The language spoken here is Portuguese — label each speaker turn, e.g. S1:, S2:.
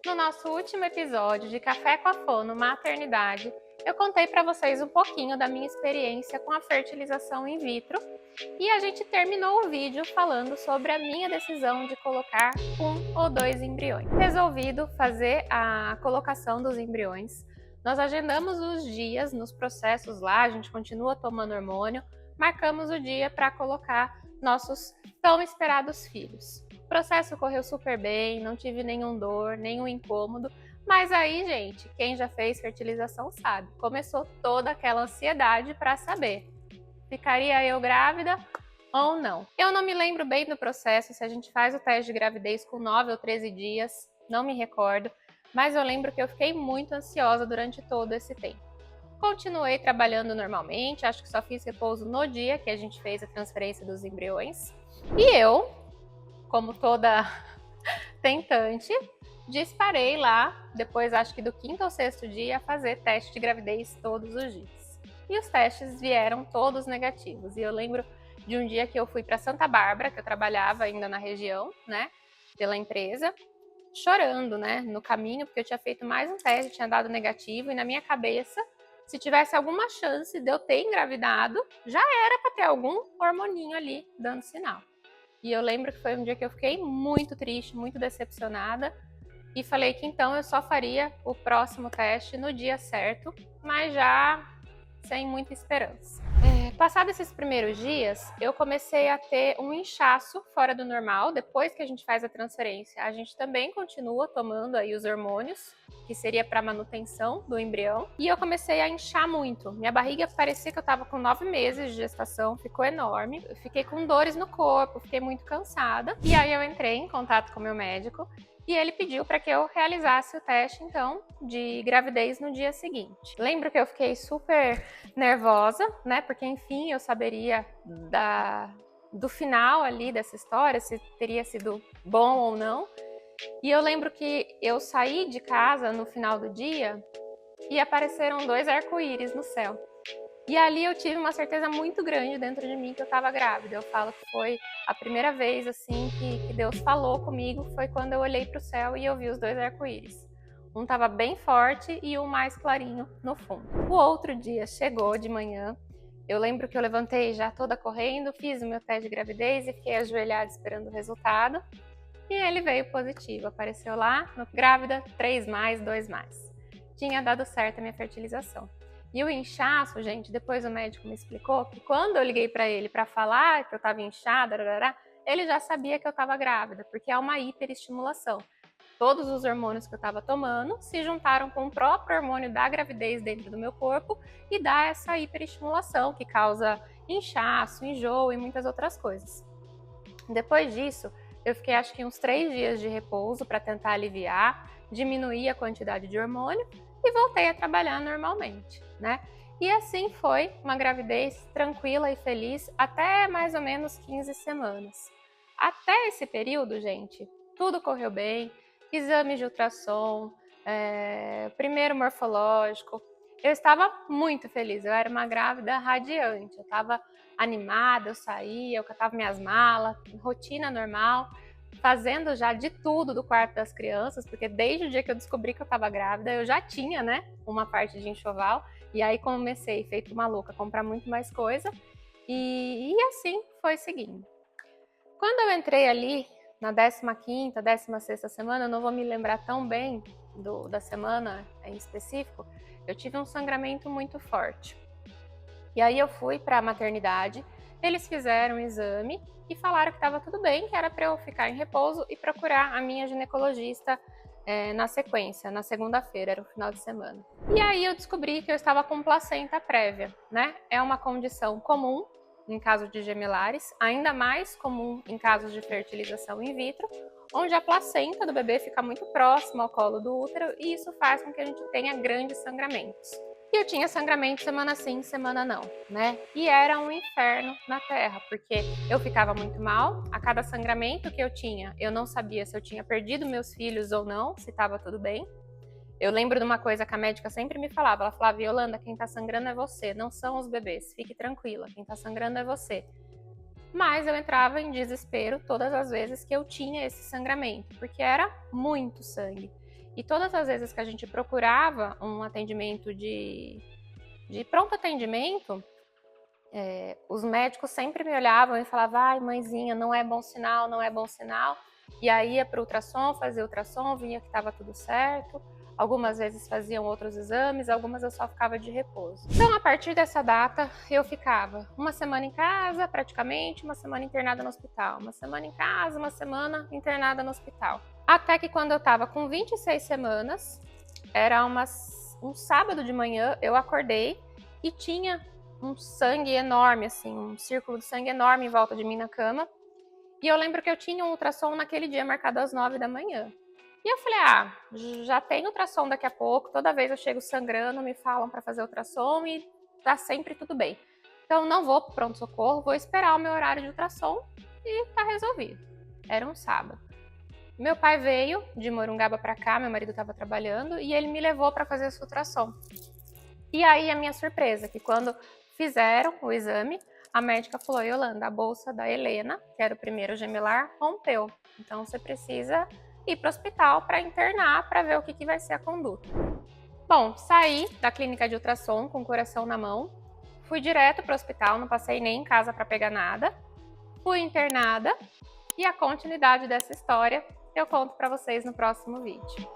S1: No nosso último episódio de Café com a Fono Maternidade, eu contei para vocês um pouquinho da minha experiência com a fertilização in vitro e a gente terminou o vídeo falando sobre a minha decisão de colocar 1 ou 2 embriões. Resolvido fazer a colocação dos embriões, nós agendamos os dias nos processos lá, a gente continua tomando hormônio, marcamos o dia para colocar nossos tão esperados filhos. O processo correu super bem, não tive nenhum dor, nenhum incômodo, mas aí, gente, quem já fez fertilização sabe, começou toda aquela ansiedade para saber, ficaria eu grávida ou não? Eu não me lembro bem do processo, se a gente faz o teste de gravidez com 9 ou 13 dias, não me recordo, mas eu lembro que eu fiquei muito ansiosa durante todo esse tempo. Continuei trabalhando normalmente, acho que só fiz repouso no dia que a gente fez a transferência dos embriões. E eu, como toda tentante, disparei lá, depois acho que do 5º ou 6º dia, a fazer teste de gravidez todos os dias. E os testes vieram todos negativos. E eu lembro de um dia que eu fui para Santa Bárbara, que eu trabalhava ainda na região, né, pela empresa, chorando, né, no caminho, porque eu tinha feito mais um teste, tinha dado negativo, e na minha cabeça, se tivesse alguma chance de eu ter engravidado, já era para ter algum hormoninho ali dando sinal. E eu lembro que foi um dia que eu fiquei muito triste, muito decepcionada, e falei que então eu só faria o próximo teste no dia certo, mas já sem muita esperança. Passados esses primeiros dias, eu comecei a ter um inchaço fora do normal. Depois que a gente faz a transferência, a gente também continua tomando aí os hormônios, que seria para manutenção do embrião. E eu comecei a inchar muito. Minha barriga parecia que eu estava com 9 meses de gestação, ficou enorme. Eu fiquei com dores no corpo, fiquei muito cansada. E aí eu entrei em contato com o meu médico e ele pediu para que eu realizasse o teste, então, de gravidez no dia seguinte. Lembro que eu fiquei super nervosa, né? Porque, enfim, eu saberia do final ali dessa história, se teria sido bom ou não. E eu lembro que eu saí de casa no final do dia e apareceram 2 arco-íris no céu. E ali eu tive uma certeza muito grande dentro de mim que eu estava grávida. Eu falo que foi a primeira vez assim que Deus falou comigo, foi quando eu olhei para o céu e eu vi os 2 arco-íris. Um estava bem forte e um mais clarinho no fundo. O outro dia chegou de manhã. Eu lembro que eu levantei já toda correndo, fiz o meu teste de gravidez e fiquei ajoelhada esperando o resultado. E ele veio positivo, apareceu lá, no grávida 3+, 2+. Tinha dado certo a minha fertilização. E o inchaço, gente, depois o médico me explicou que quando eu liguei para ele para falar que eu estava inchada, ele já sabia que eu estava grávida, porque é uma hiperestimulação. Todos os hormônios que eu estava tomando se juntaram com o próprio hormônio da gravidez dentro do meu corpo e dá essa hiperestimulação que causa inchaço, enjoo e muitas outras coisas. Depois disso, eu fiquei acho que uns 3 dias de repouso para tentar aliviar, diminuir a quantidade de hormônio e voltei a trabalhar normalmente, né? E assim foi uma gravidez tranquila e feliz até mais ou menos 15 semanas. Até esse período, gente, tudo correu bem, exame de ultrassom, primeiro morfológico. Eu estava muito feliz, eu era uma grávida radiante, eu estava animada, eu saía, eu catava minhas malas, rotina normal, fazendo já de tudo do quarto das crianças, porque desde o dia que eu descobri que eu estava grávida, eu já tinha, né, uma parte de enxoval, e aí comecei, feito maluca, a comprar muito mais coisa, e assim foi seguindo. Quando eu entrei ali na 15ª, 16ª semana, eu não vou me lembrar tão bem da semana em específico, eu tive um sangramento muito forte. E aí eu fui para a maternidade, eles fizeram um exame e falaram que estava tudo bem, que era para eu ficar em repouso e procurar a minha ginecologista na sequência, na segunda-feira, era o final de semana. E aí eu descobri que eu estava com placenta prévia, né? É uma condição comum em caso de gemelares, ainda mais comum em casos de fertilização in vitro, onde a placenta do bebê fica muito próxima ao colo do útero e isso faz com que a gente tenha grandes sangramentos. E eu tinha sangramento semana sim, semana não, né? E era um inferno na terra, porque eu ficava muito mal, a cada sangramento que eu tinha, eu não sabia se eu tinha perdido meus filhos ou não, se estava tudo bem. Eu lembro de uma coisa que a médica sempre me falava, ela falava, Yolanda, quem tá sangrando é você, não são os bebês, fique tranquila, quem tá sangrando é você. mas eu entrava em desespero todas as vezes que eu tinha esse sangramento, porque era muito sangue. E todas as vezes que a gente procurava um atendimento de pronto atendimento, os médicos sempre me olhavam e falavam: ai, mãezinha, não é bom sinal, não é bom sinal. E aí ia para o ultrassom, fazia ultrassom, vinha que estava tudo certo. Algumas vezes faziam outros exames, algumas eu só ficava de repouso. Então, a partir dessa data, eu ficava uma semana em casa, praticamente, uma semana internada no hospital. Uma semana em casa, uma semana internada no hospital. Até que quando eu estava com 26 semanas, era um sábado de manhã, eu acordei e tinha um sangue enorme, assim, um círculo de sangue enorme em volta de mim na cama. E eu lembro que eu tinha um ultrassom naquele dia marcado às 9 da manhã. E eu falei, já tem ultrassom daqui a pouco, toda vez eu chego sangrando, me falam para fazer ultrassom e tá sempre tudo bem. Então não vou pro pronto-socorro, vou esperar o meu horário de ultrassom e tá resolvido. Era um sábado. Meu pai veio de Morungaba para cá, meu marido estava trabalhando, e ele me levou para fazer esse ultrassom. E aí a minha surpresa, que quando fizeram o exame, a médica falou: Yolanda, a bolsa da Helena, que era o primeiro gemelar, rompeu. Então você precisa ir para o hospital para internar para ver o que vai ser a conduta. Bom, saí da clínica de ultrassom com o coração na mão, fui direto para o hospital, não passei nem em casa para pegar nada, fui internada e a continuidade dessa história eu conto para vocês no próximo vídeo.